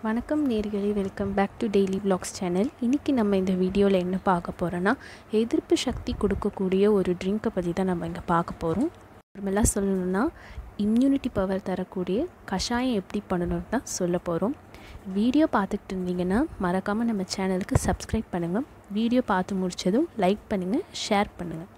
வணக்கம் நேயர்களே, welcome back to daily vlogs channel. இன்றைக்கி நம்ம இந்த வீடியோவில் என்ன பார்க்க போகிறோன்னா, எதிர்ப்பு சக்தி கொடுக்கக்கூடிய ஒரு ட்ரிங்க்கை பற்றி தான் நம்ம இங்கே பார்க்க போகிறோம். நார்மலாக சொல்லணும்னா இம்யூனிட்டி பவர் தரக்கூடிய கஷாயம் எப்படி பண்ணணும்னு தான் சொல்ல போகிறோம். வீடியோ பார்த்துக்கிட்டு இருந்தீங்கன்னா மறக்காமல் நம்ம சேனலுக்கு சப்ஸ்கிரைப் பண்ணுங்கள். வீடியோ பார்த்து முடித்ததும் லைக் பண்ணுங்கள், ஷேர் பண்ணுங்கள்.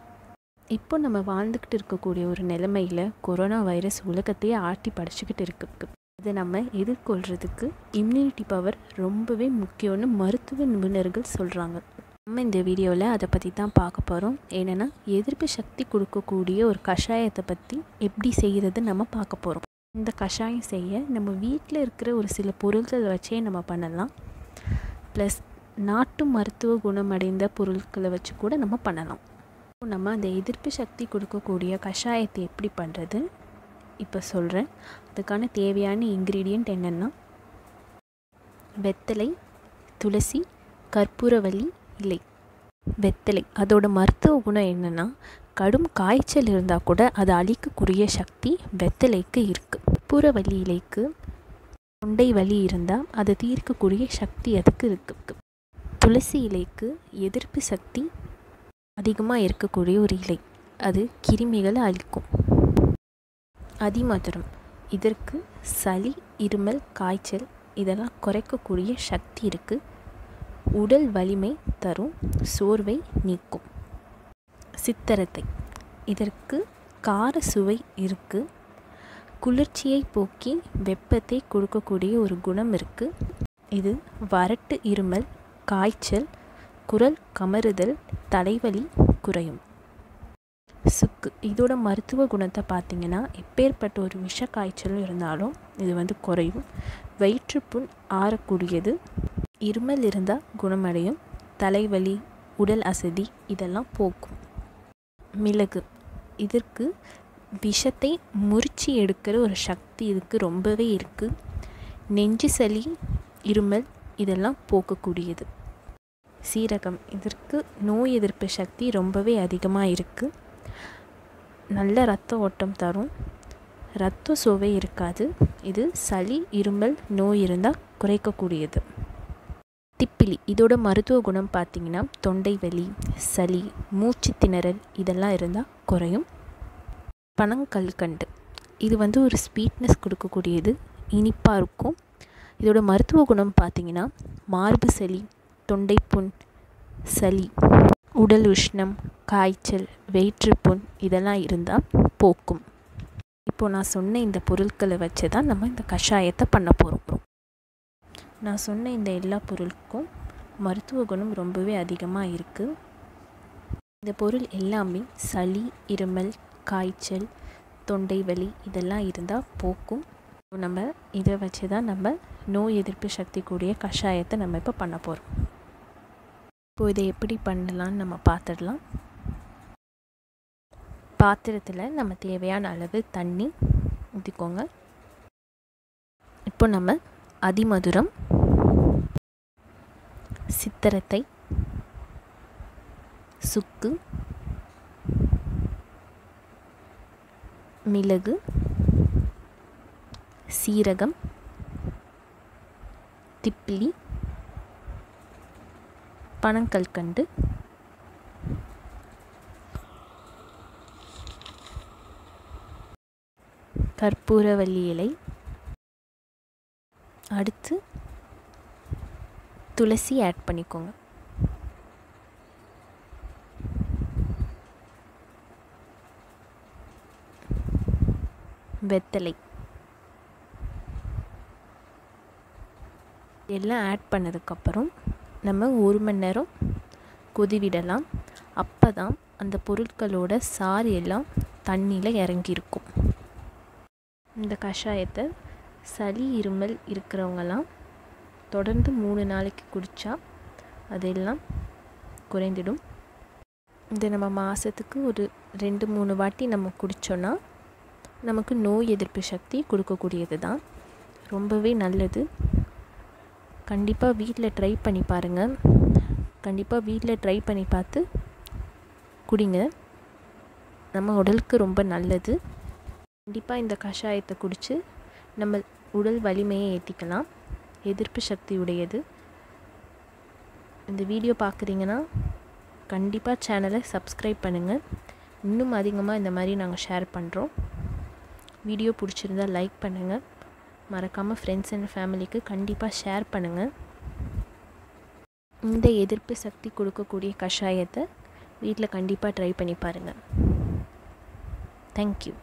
இப்போ நம்ம வாழ்ந்துக்கிட்டு இருக்கக்கூடிய ஒரு நிலைமையில் கொரோனா வைரஸ் உலகத்தையே ஆட்டி படைச்சிக்கிட்டு இருக்குது. அதை நம்ம எதிர்கொள்கிறதுக்கு இம்யூனிட்டி பவர் ரொம்பவே முக்கியம்னு மருத்துவ நிபுணர்கள் சொல்கிறாங்க. நம்ம இந்த வீடியோவில் அதை பற்றி தான் பார்க்க போகிறோம். ஏன்னா எதிர்ப்பு சக்தி கொடுக்கக்கூடிய ஒரு கஷாயத்தை பற்றி எப்படி செய்கிறது நம்ம பார்க்க போகிறோம். இந்த கஷாயம் செய்ய நம்ம வீட்டில் இருக்கிற ஒரு சில பொருட்களை வச்சே நம்ம பண்ணலாம். ப்ளஸ் நாட்டு மருத்துவ குணமடைந்த பொருட்களை வச்சு கூட நம்ம பண்ணலாம். நம்ம அந்த எதிர்ப்பு சக்தி கொடுக்கக்கூடிய கஷாயத்தை எப்படி பண்ணுறது இப்போ சொல்கிறேன். அதுக்கான தேவையான இன்க்ரீடியண்ட் என்னென்னா, வெத்தலை, துளசி, கற்பூரவள்ளி இலை. வெத்தலை அதோட மருத்துவ குணம் என்னென்னா, கடும் காய்ச்சல் இருந்தால் கூட அதை அழிக்கக்கூடிய சக்தி வெத்தலைக்கு இருக்குது. கற்பூரவள்ளி இலைக்கு தொண்டை வலி இருந்தால் அதை தீர்க்கக்கூடிய சக்தி அதுக்கு இருக்குது. துளசி இலைக்கு எதிர்ப்பு சக்தி அதிகமாக இருக்கக்கூடிய ஒரு இலை, அது கிருமிகளை அழிக்கும். அதிமதுரம் இதற்கு சளி, இருமல், காய்ச்சல் இதெல்லாம் குறைக்கக்கூடிய சக்தி இருக்குது. உடல் வலிமை தரும், சோர்வை நீக்கும். சித்தரத்தை இதற்கு கார சுவை இருக்குது. குளிர்ச்சியை போக்கி வெப்பத்தை கொடுக்கக்கூடிய ஒரு குணம் இருக்குது. இது வறட்டு இருமல், காய்ச்சல், குரல் கமறுதல், தலைவலி குறையும். சுக்கு இதோட மருத்துவ குணத்தை பார்த்திங்கன்னா, எப்பேற்பட்ட ஒரு விஷ காய்ச்சலும் இருந்தாலும் இது குறையும். வயிற்றுப்புண் ஆறக்கூடியது. இருமல் இருந்தால் குணமடையும். தலைவலி, உடல் அசதி இதெல்லாம் போக்கும். மிளகு இதற்கு விஷத்தை முறிச்சி எடுக்கிற ஒரு சக்தி இதுக்கு ரொம்பவே இருக்குது. நெஞ்சு சளி, இருமல் இதெல்லாம் போக்கக்கூடியது. சீரகம் இதற்கு நோய் எதிர்ப்பு சக்தி ரொம்பவே அதிகமாக இருக்குது. நல்ல இரத்த ஓட்டம் தரும். இரத்த சோகை இருக்காது. இது சளி, இருமல் நோய் இருந்தால் குறைக்கக்கூடியது. திப்பிலி இதோட மருத்துவ குணம் பார்த்திங்கன்னா, தொண்டை வலி, சளி, மூச்சு திணறல் இதெல்லாம் இருந்தால் குறையும். பனங்கல்கண்டு இது ஒரு ஸ்வீட்னஸ் கொடுக்கக்கூடியது, இனிப்பாக இருக்கும். இதோட மருத்துவ குணம் பார்த்திங்கன்னா, மார்பு சளி, தொண்டைப்புண், சளி, உடல் உஷ்ணம், காய்ச்சல், வயிற்றுப்புண் இதெல்லாம் இருந்தால் போக்கும். இப்போது நான் சொன்ன இந்த பொருட்களை வச்சு தான் நம்ம இந்த கஷாயத்தை பண்ண போகிறோம். நான் சொன்ன இந்த எல்லா பொருளுக்கும் மருத்துவ குணம் ரொம்பவே அதிகமாக இருக்குது. இந்த பொருள் எல்லாமே சளி, இருமல், காய்ச்சல், தொண்டை வலி இதெல்லாம் இருந்தால் போக்கும். நம்ம இதை வச்சு தான் நம்ம நோய் எதிர்ப்பு சக்தி கூடிய கஷாயத்தை நம்ம இப்போ பண்ண போகிறோம். இப்போது இதை எப்படி பண்ணலான்னு நம்ம பார்த்துடலாம். பாத்திரத்தில் நம்ம தேவையான அளவு தண்ணி ஊற்றிக்கோங்க. இப்போ நம்ம அதிமதுரம், சித்தரத்தை, சுக்கு, மிளகு, சீரகம், திப்பிலி, பனங்கல்கண்டு, கற்பூரவள்ளி இலை, அடுத்து துளசி ஆட் பண்ணிக்கோங்க. வெத்தலை எல்லாம் ஆட் பண்ணதுக்கப்புறம் நம்ம 1 மணி நேரம் கொதிவிடலாம். அப்போ தான் அந்த பொருட்களோட சாறு எல்லாம் தண்ணியில் இறங்கியிருக்கும். இந்த கஷாயத்தை சளி, இருமல் இருக்கிறவங்கலாம் தொடர்ந்து 3 நாளைக்கு குடித்தா அதெல்லாம் குறைந்திடும். இந்த நம்ம மாதத்துக்கு ஒரு 2-3 வாட்டி நம்ம குடித்தோன்னா நமக்கு நோய் எதிர்ப்பு சக்தி கொடுக்கக்கூடியது தான். ரொம்பவே நல்லது. கண்டிப்பாக வீட்டில் ட்ரை பண்ணி பாருங்கள். கண்டிப்பாக வீட்டில் ட்ரை பண்ணி பார்த்து குடிங்க. நம்ம உடலுக்கு ரொம்ப நல்லது. கண்டிப்பாக இந்த கஷாயத்தை குடித்து நம்ம உடல் வலிமையை ஏற்றிக்கலாம். எதிர்ப்பு சக்தி உடையது. இந்த வீடியோ பார்க்குறீங்கன்னா கண்டிப்பாக சேனலை சப்ஸ்கிரைப் பண்ணுங்கள். இன்னும் அதிகமாக இந்த மாதிரி நாங்கள் ஷேர் பண்ணுறோம். வீடியோ பிடிச்சிருந்தால் லைக் பண்ணுங்கள். மறக்காமல் ஃப்ரெண்ட்ஸ் அண்ட் ஃபேமிலிக்கு கண்டிப்பாக ஷேர் பண்ணுங்கள். இந்த எதிர்ப்பு சக்தி கொடுக்கக்கூடிய கஷாயத்தை வீட்டில் கண்டிப்பாக ட்ரை பண்ணி பாருங்கள். தேங்க்யூ.